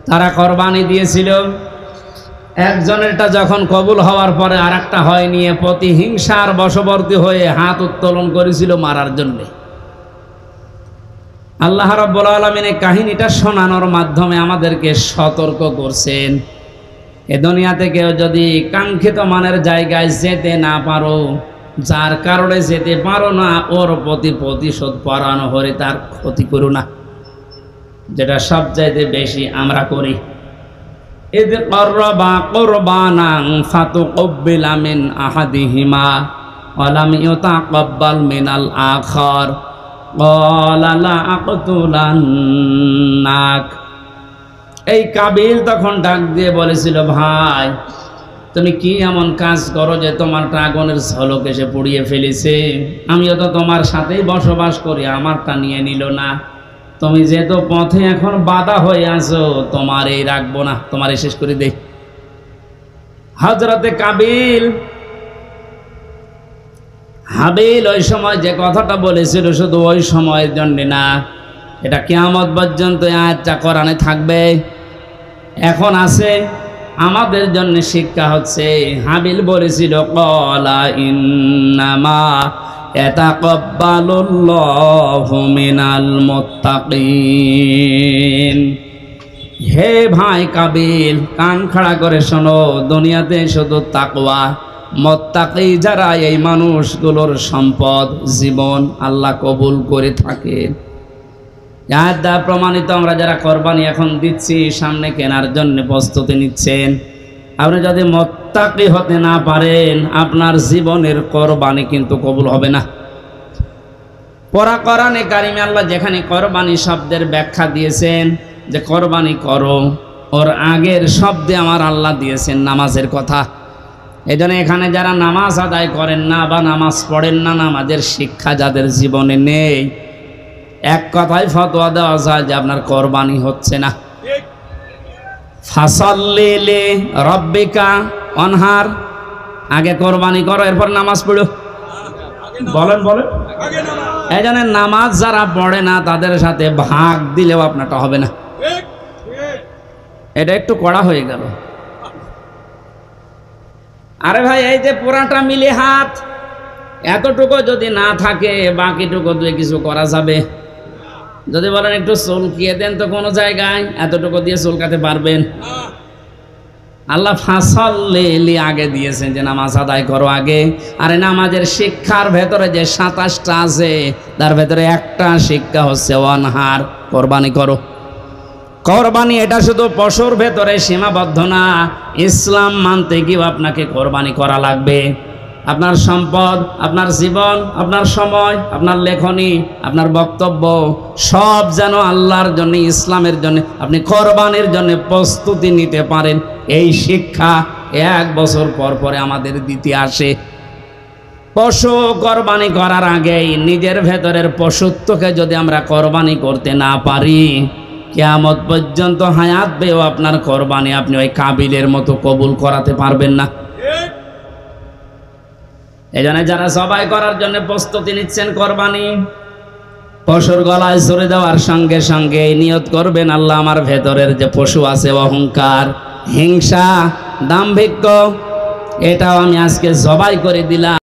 তারা কোরবানি দিয়েছিল, একজনেরটা যখন কবুল হওয়ার পরে আরেকটা হয় নিয়ে প্রতিহিংসার বশবর্তী হয়ে হাত উত্তোলন করেছিল মারার জন্যে। আল্লাহ রাব্বুল আলামিন এই কাহিনীটা শোনানোর মাধ্যমে আমাদেরকে সতর্ক করছেন, এ দুনিয়া থেকেও যদি কাঙ্ক্ষিত মানের জায়গায় যেতে না পারো, যার কারণে যেতে পারো না, ওর প্রতি প্রতিশোধ পরানো হলে তার ক্ষতি করো না, যেটা সবচাইতে বেশি আমরা করি। ইদ করবা কুরবানান ফাতুকব্বিলা মিন আহাদিহিমা ওয়া লাম ইউতাকাব্বাল মিনাল আখার ক্বালা লা আকতুলান্নাক। এই কাবিল তখন ডাক দিয়ে বলেছিল, ভাই তুমি কি এমন কাজ করো যে তোমারটা আগুনের ঝলক এসে পুড়িয়ে ফেলেছে? আমিও তো তোমার সাথেই বসবাস করি, আমারটা নিয়ে নিল না। তুমি যেহেতু পথে এখন বাধা হয়ে আছো, তোমার এই রাখবো না, তোমার শেষ করে দেই। হযরতে কাবিল হাবিল ওই সময় যে কথাটা বলেছিল শুধু ওই সময়ের জন্য না, এটা কিয়ামত পর্যন্ত আয়াতটা কোরআনে থাকবে, এখন আছে, আমাদের জন্য শিক্ষা হচ্ছে। হাবিল বলেছিল, ক্বালা ইন্নামা ইয়াতাকাব্বালুল্লাহু মিনাল মুত্তাকিন। হে ভাই কাবিল, কান খাড়া করে শোনো, দুনিয়াতে শুধু তাকওয়া, মুত্তাকি যারা, এই মানুষগুলোর সম্পদ জীবন আল্লাহ কবুল করে থাকে। আয়াত দ্বারা প্রমাণিত, আমরা যারা কোরবানি এখন দিচ্ছি, সামনে কেনার জন্য প্রস্তুতি নিচ্ছেন, আপনি যদি মুত্তাকি হতে না পারেন, আপনার জীবনের কোরবানি কিন্তু কবুল হবে না। পরা কোরআনে কারিমে আল্লাহ যেখানে কোরবানি শব্দের ব্যাখ্যা দিয়েছেন যে কোরবানি করো, ওর আগের শব্দে আমার আল্লাহ দিয়েছেন নামাজের কথা। এজন্য এখানে যারা নামাজ আদায় করেন না বা নামাজ পড়েন না, নামাজের শিক্ষা যাদের জীবনে নেই, এক কথায় ফতোয়া দেওয়া যায় যে আপনার কোরবানি হচ্ছে না। ফাসাল্লি লি রাব্বিকা ওয়ানহার, আগে কোরবানি করো, এরপর নামাজ পড়ো। বলেন বলেন, এই জন্য নামাজ যারা পড়ে না তাদের সাথে ভাগ দিলেও আপনারটা হবে না। এটা একটু কড়া হয়ে গেল। আরে ভাই, এই যে পুরাটা মিলে হাত, এতটুকু যদি না থাকে বাকিটুকু দিয়ে কিছু করা যাবে? যদি বলেন একটু চুলকিয়ে দেন তো কোনো জায়গায়, এতটুকু দিয়ে চুলকাতে পারবেন? আল্লাহ ফাসাল্লি আগে দিয়েছেন যে নামাজ আদায় করো আগে। আরে নামাজের শিক্ষার ভেতরে যে 27টা আছে, তার ভেতরে একটা শিক্ষা হচ্ছে ওয়ানহার, কোরবানি করো। কোরবানি এটা শুধু পশুর ভেতরে সীমাবদ্ধ না, ইসলাম মানতে গিয়েও আপনাকে কোরবানি করা লাগবে। আপনার সম্পদ, আপনার জীবন, আপনার সময়, আপনার লেখনী, আপনার বক্তব্য সব যেন আল্লাহর জন্য, ইসলামের জন্য, আপনি কোরবানির জন্য প্রস্তুতি নিতে পারেন। এই শিক্ষা 1 বছর পর পরে আমাদের দিতে আসে। পশু কোরবানি করার আগেই নিজের ভেতরের পশুত্বকে যদি আমরা কোরবানি করতে না পারি, কিয়ামত পর্যন্ত হায়াত বেও আপনার কোরবানি আপনি ওই কাবিলের মতো কবুল করাতে পারবেন না। এই জন্য যারা জবাই করার জন্য প্রস্তুতি নিচ্ছেন, কোরবানি পশুর গলায় ছুরি দেওয়ার সঙ্গে সঙ্গে নিয়ত করবেন, আল্লাহ আমার ভেতরের যে পশু আছে, অহংকার, হিংসা, দাম্ভিক্য, এটাও আমি আজকে জবাই করে দিলাম।